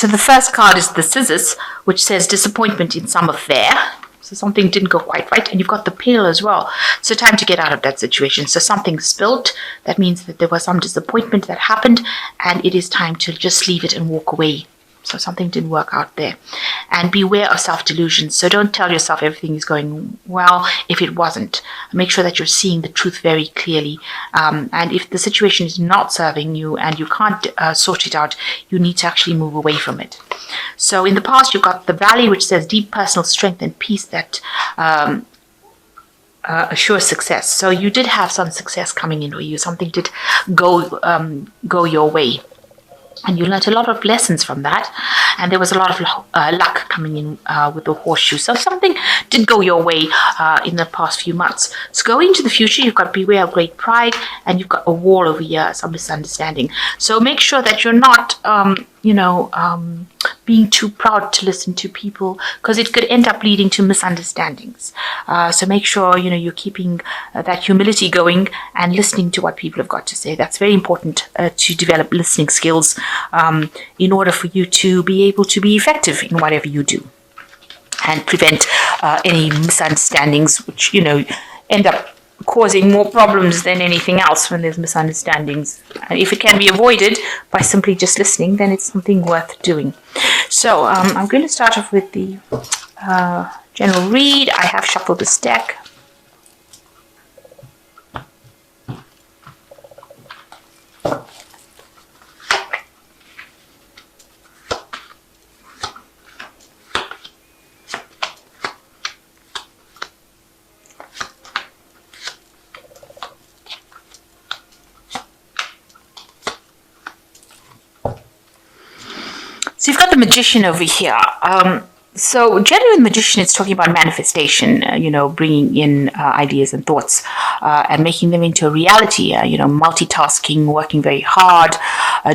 So the first card is the Scissors, which says disappointment in some affair. So something didn't go quite right. And you've got the Pail as well. So time to get out of that situation. So something spilled. That means that there was some disappointment that happened, and it is time to just leave it and walk away. So something didn't work out there. And beware of self-delusion. So don't tell yourself everything is going well if it wasn't. Make sure that you're seeing the truth very clearly. And if the situation is not serving you and you can't sort it out, you need to actually move away from it. So in the past, you've got the Valley, which says deep personal strength and peace that assures success. So you did have some success coming in for you. Something did go your way. And you learned a lot of lessons from that. And there was a lot of luck coming in with the horseshoe. So something did go your way in the past few months. So going into the future, you've got beware of great pride, and you've got a wall over here, some misunderstanding. So make sure that you're not, being too proud to listen to people, because it could end up leading to misunderstandings. So make sure, you're keeping that humility going and listening to what people have got to say. That's very important to develop listening skills in order for you to be able to be effective in whatever you do and prevent any misunderstandings, which, end up causing more problems than anything else when there's misunderstandings. And if it can be avoided by simply just listening, then it's something worth doing. So I'm going to start off with the general read. I have shuffled this deck. So you've got the Magician over here. So generally the Magician is talking about manifestation, bringing in ideas and thoughts and making them into a reality, multitasking, working very hard,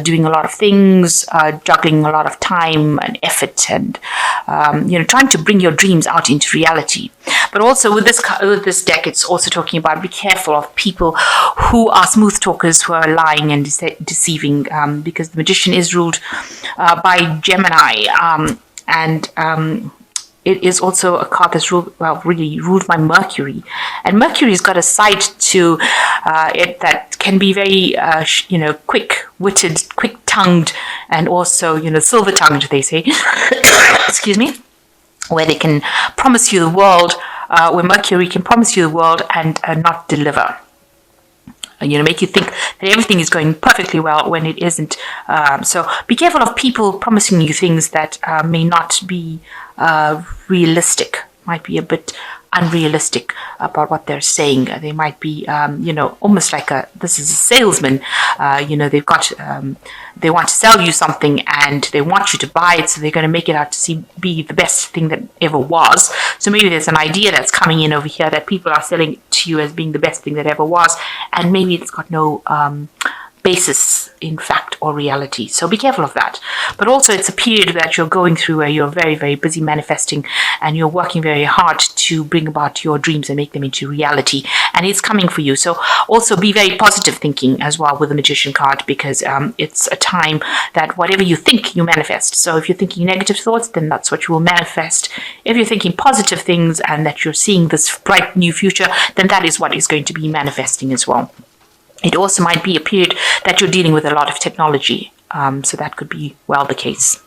doing a lot of things, juggling a lot of time and effort, and, trying to bring your dreams out into reality. But also with this deck, it's also talking about be careful of people who are smooth talkers, who are lying and deceiving, because the Magician is ruled by Gemini, and it is also a card that's really ruled by Mercury. And Mercury's got a side to it that can be very, quick-witted, quick-tongued, and also, silver-tongued, they say. Excuse me. Where they can promise you the world, where Mercury can promise you the world and not deliver. Make you think that everything is going perfectly well when it isn't. So be careful of people promising you things that may not be realistic, might be a bit unrealistic about what they're saying. They might be, almost like this is a salesman. They've got, they want to sell you something and they want you to buy it, so they're going to make it out to be the best thing that ever was. So maybe there's an idea that's coming in over here that people are selling to you as being the best thing that ever was, and maybe it's got no basis in fact or reality. So be careful of that. But also it's a period that you're going through where you're very, very busy manifesting and you're working very hard to bring about your dreams and make them into reality. And it's coming for you. So also be very positive thinking as well with the Magician card, because it's a time that whatever you think, you manifest. So if you're thinking negative thoughts, then that's what you will manifest. If you're thinking positive things and that you're seeing this bright new future, then that is what is going to be manifesting as well. It also might be a period that you're dealing with a lot of technology. So that could be well the case.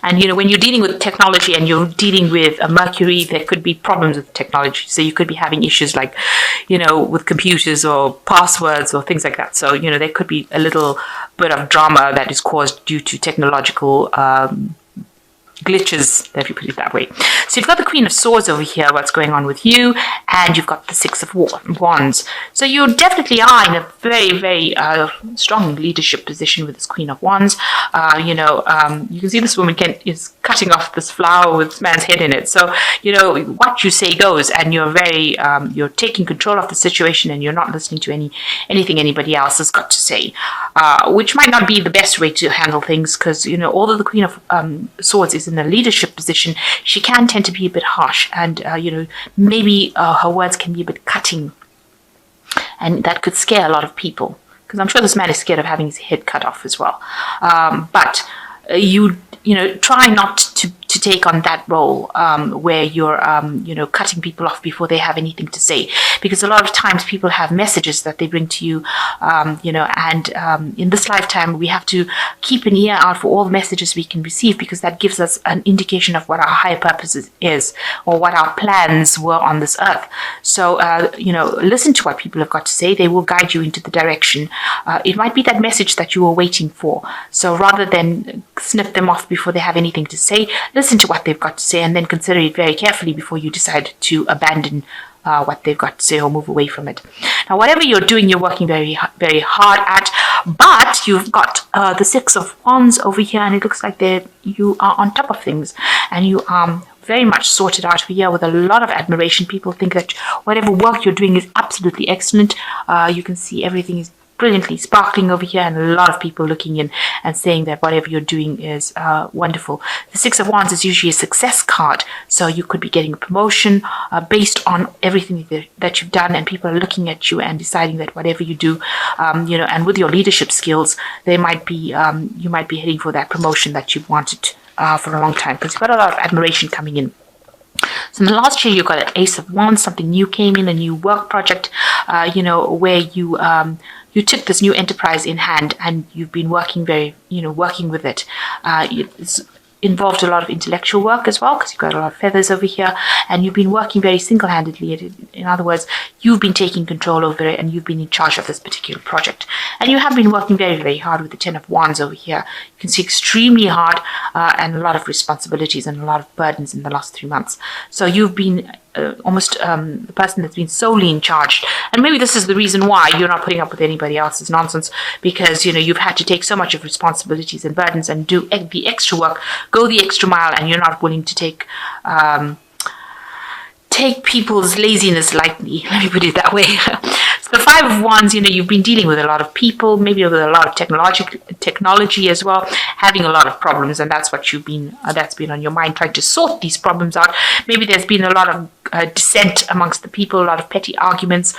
And, when you're dealing with technology and you're dealing with a Mercury, there could be problems with technology. So you could be having issues like, with computers or passwords or things like that. So, there could be a little bit of drama that is caused due to technological glitches, if you put it that way. So you've got the Queen of Swords over here, what's going on with you, and you've got the Six of Wands. So you definitely are in a very, very strong leadership position with this Queen of Wands. You can see this woman is cutting off this flower with this man's head in it. So, what you say goes, and you're very, you're taking control of the situation, and you're not listening to anything anybody else has got to say, which might not be the best way to handle things, because, although the Queen of Swords is in a leadership position, she can tend to be a bit harsh, and maybe her words can be a bit cutting, and that could scare a lot of people, because I'm sure this man is scared of having his head cut off as well. But you try not to take on that role where you're, cutting people off before they have anything to say, because a lot of times people have messages that they bring to you, and in this lifetime we have to keep an ear out for all the messages we can receive, because that gives us an indication of what our higher purpose is, or what our plans were on this earth. So, listen to what people have got to say. They will guide you into the direction. It might be that message that you were waiting for. So rather than snip them off before they have anything to say, listen to what they've got to say and then consider it very carefully before you decide to abandon what they've got to say or move away from it. Now, whatever you're doing, you're working very, very hard at, but you've got the Six of Wands over here, and it looks like you are on top of things, and you are very much sorted out over here with a lot of admiration. People think that whatever work you're doing is absolutely excellent. You can see everything is brilliantly sparkling over here, and a lot of people looking in and saying that whatever you're doing is wonderful. The Six of Wands is usually a success card, so you could be getting a promotion based on everything that you've done, and people are looking at you and deciding that whatever you do, and with your leadership skills, you might be heading for that promotion that you've wanted for a long time, because you've got a lot of admiration coming in. So in the last year, you got an Ace of Wands. Something new came in, a new work project, where you took this new enterprise in hand, and you've been working with it. It's involved a lot of intellectual work as well, because you've got a lot of feathers over here, and you've been working very single-handedly. In other words, you've been taking control over it, and you've been in charge of this particular project. And you have been working very, very hard with the Ten of Wands over here. You can see extremely hard, and a lot of responsibilities and a lot of burdens in the last 3 months. So you've been almost the person that's been solely in charge, and maybe this is the reason why you're not putting up with anybody else's nonsense, because you've had to take so much of responsibilities and burdens and do the extra work, go the extra mile, and you're not willing to take people's laziness lightly. Let me put it that way. So the Five of Wands, you've been dealing with a lot of people, maybe with a lot of technology as well, having a lot of problems, and that's what that's been on your mind, trying to sort these problems out. Maybe there's been a lot of dissent amongst the people, a lot of petty arguments,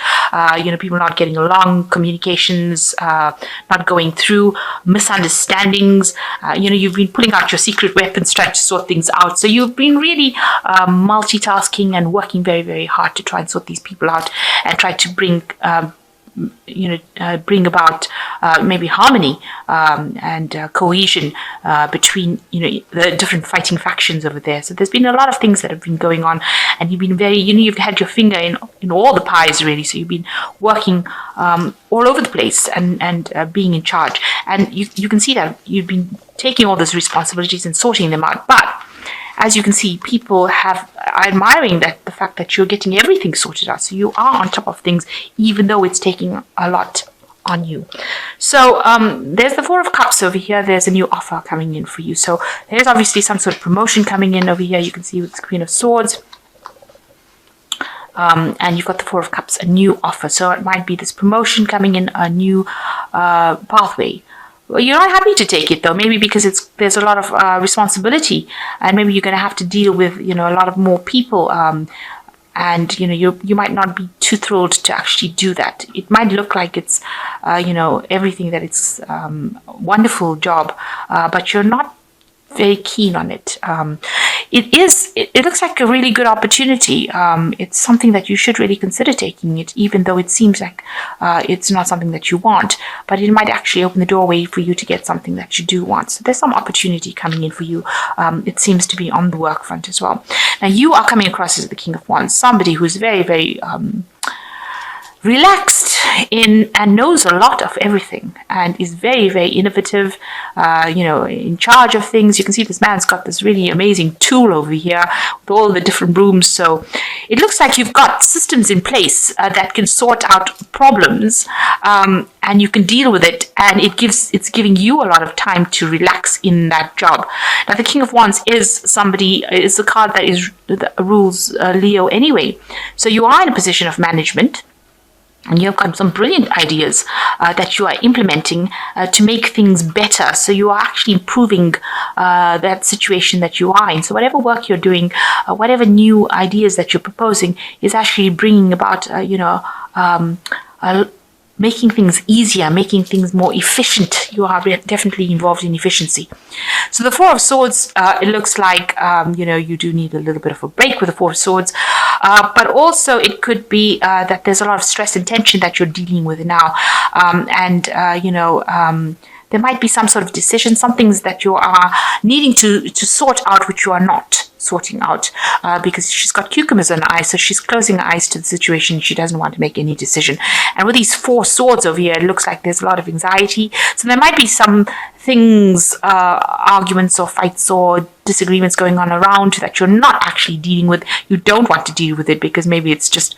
people not getting along, communications not going through, misunderstandings. You've been pulling out your secret weapons, trying to sort things out. So you've been really multitasking and working very, very hard to try and sort these people out and try to bring about maybe harmony and cohesion between the different fighting factions over there. So there's been a lot of things that have been going on, and you've been very you've had your finger in all the pies really. So you've been working all over the place and being in charge, and you can see that you've been taking all those responsibilities and sorting them out. But as you can see, people are admiring the fact that you're getting everything sorted out. So you are on top of things, even though it's taking a lot on you. So there's the Four of Cups over here. There's a new offer coming in for you. So there's obviously some sort of promotion coming in over here. You can see with the Queen of Swords. And you've got the Four of Cups, a new offer. So it might be this promotion coming in, a new pathway. Well, you're not happy to take it though, maybe because there's a lot of responsibility, and maybe you're going to have to deal with a lot of more people, and you might not be too thrilled to actually do that. It might look like it's everything, that it's wonderful job, but you're not very keen on it. It looks like a really good opportunity. It's something that you should really consider taking it, even though it seems like it's not something that you want, but it might actually open the doorway for you to get something that you do want. So there's some opportunity coming in for you. It seems to be on the work front as well. Now you are coming across as the King of Wands, somebody who's very, very relaxed and knows a lot of everything, and is very, very innovative, in charge of things. You can see this man's got this really amazing tool over here with all the different rooms. So it looks like you've got systems in place that can sort out problems, and you can deal with it, and it's giving you a lot of time to relax in that job. Now the King of Wands is a card that rules Leo anyway. So you are in a position of management, and you've got some brilliant ideas that you are implementing to make things better. So you are actually improving that situation that you are in. So whatever work you're doing, whatever new ideas that you're proposing is actually bringing about, making things easier, making things more efficient. You are definitely involved in efficiency. So the Four of Swords, it looks like, you do need a little bit of a break with the Four of Swords. But also it could be that there's a lot of stress and tension that you're dealing with now. There might be some sort of decision, some things that you are needing to sort out, which you are not sorting out, because she's got cucumbers on her eyes, so she's closing her eyes to the situation. She doesn't want to make any decision. And with these Four Swords over here, it looks like there's a lot of anxiety. So there might be some things, arguments or fights or disagreements going on around that you're not actually dealing with. You don't want to deal with it because maybe it's just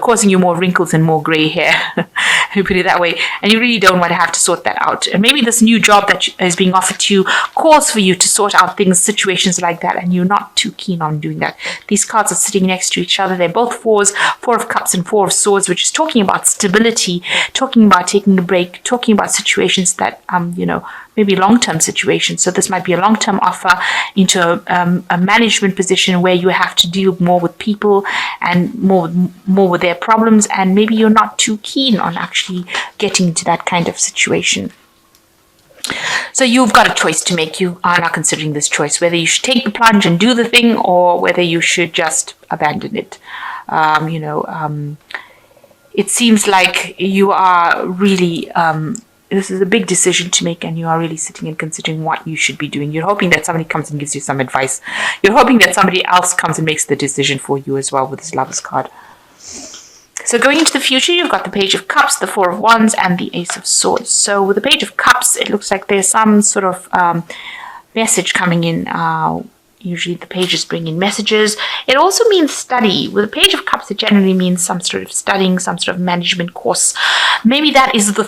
causing you more wrinkles and more gray hair, let me put it that way. And you really don't want to have to sort that out. And maybe this new job that is being offered to you calls for you to sort out things, situations like that, and you're not too keen on doing that. These cards are sitting next to each other. They're both fours, Four of Cups and Four of Swords, which is talking about stability, talking about taking a break, talking about situations that, maybe long-term situations. So this might be a long-term offer into a management position where you have to deal more with people and more with their problems, and maybe you're not too keen on actually getting into that kind of situation. So you've got a choice to make. You are not considering this choice, whether you should take the plunge and do the thing or whether you should just abandon it. It seems like you are really this is a big decision to make, and you are really sitting and considering what you should be doing. You're hoping that somebody comes and gives you some advice. You're hoping that somebody else comes and makes the decision for you as well with this Lovers card. So going into the future, you've got the Page of Cups, the Four of Wands, and the Ace of Swords. So with the Page of Cups, it looks like there's some sort of message coming in. Usually the pages bring in messages. It also means study. With the Page of Cups, it generally means some sort of studying, some sort of management course. Maybe that is the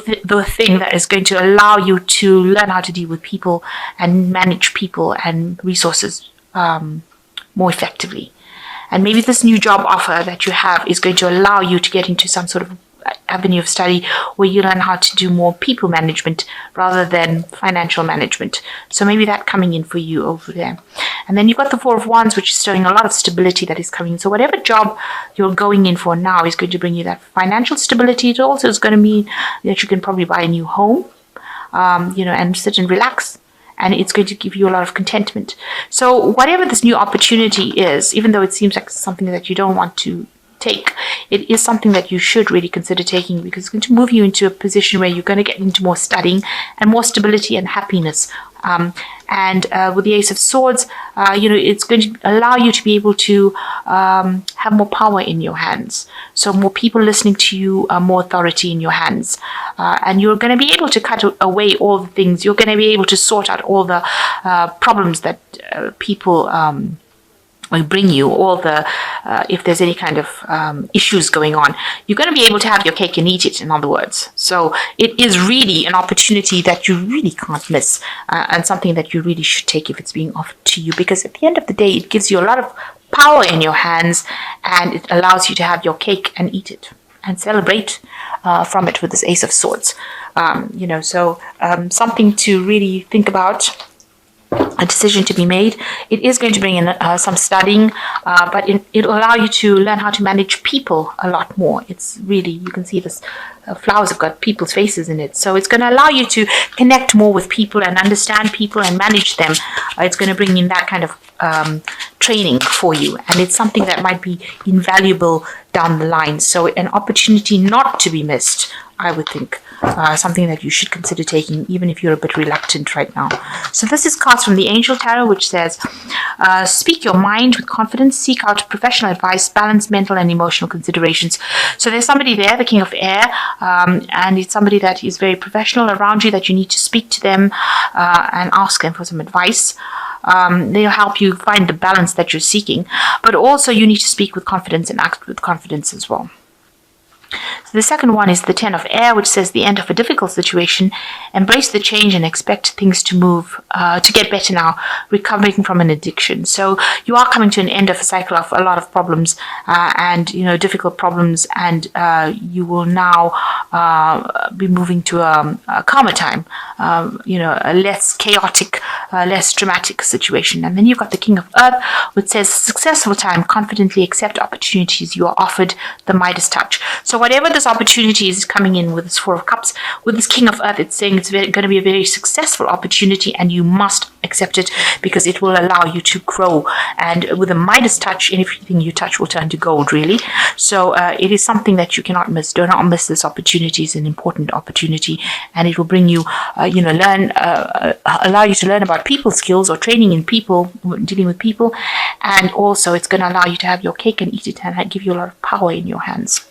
thing that is going to allow you to learn how to deal with people and manage people and resources more effectively. And maybe this new job offer that you have is going to allow you to get into some sort of avenue of study where you learn how to do more people management rather than financial management. So maybe that coming in for you over there. And then you've got the Four of Wands, which is showing a lot of stability that is coming in. So whatever job you're going in for now is going to bring you that financial stability. It also is going to mean that you can probably buy a new home, and sit and relax. And it's going to give you a lot of contentment. So whatever this new opportunity is, even though it seems like something that you don't want to take, it is something that you should really consider taking, because it's going to move you into a position where you're going to get into more studying and more stability and happiness. With the Ace of Swords, it's going to allow you to be able to have more power in your hands. So more people listening to you, more authority in your hands. And you're going to be able to cut away all the things. You're going to be able to sort out all the problems that people will bring you, all the if there's any kind of issues going on. You're going to be able to have your cake and eat it, in other words. So it is really an opportunity that you really can't miss, and something that you really should take if it's being offered to you, because at the end of the day, it gives you a lot of power in your hands, and it allows you to have your cake and eat it and celebrate from it with this Ace of Swords. Something to really think about, a decision to be made. It is going to bring in some studying, but it'll allow you to learn how to manage people a lot more. It's really, you can see this flowers have got people's faces in it. So it's going to allow you to connect more with people and understand people and manage them. It's going to bring in that kind of training for you. And it's something that might be invaluable down the line. So an opportunity not to be missed, I would think. Something that you should consider taking, even if you're a bit reluctant right now. So this is cards from the Angel Tarot, which says, speak your mind with confidence, seek out professional advice, balance mental and emotional considerations. So there's somebody there, the King of Air, and it's somebody that is very professional around you, that you need to speak to them and ask them for some advice. They'll help you find the balance that you're seeking, but also you need to speak with confidence and act with confidence as well. So the second one is the Ten of Air, which says the end of a difficult situation. Embrace the change and expect things to move, to get better now, recovering from an addiction. So you are coming to an end of a cycle of a lot of problems and, difficult problems, and you will now be moving to a calmer time, a less chaotic less dramatic situation. And then you've got the King of Earth, which says successful time, confidently accept opportunities you are offered, the Midas touch. So whatever this opportunity is coming in with this Four of Cups, with this King of Earth, it's saying it's going to be a very successful opportunity, and you must accept it because it will allow you to grow. And with a Midas touch, everything you touch will turn to gold, really. So it is something that you cannot miss. Do not miss this opportunity. It's an important opportunity, and it will bring you, allow you to learn about people skills or training in people, dealing with people. And also it's going to allow you to have your cake and eat it and give you a lot of power in your hands.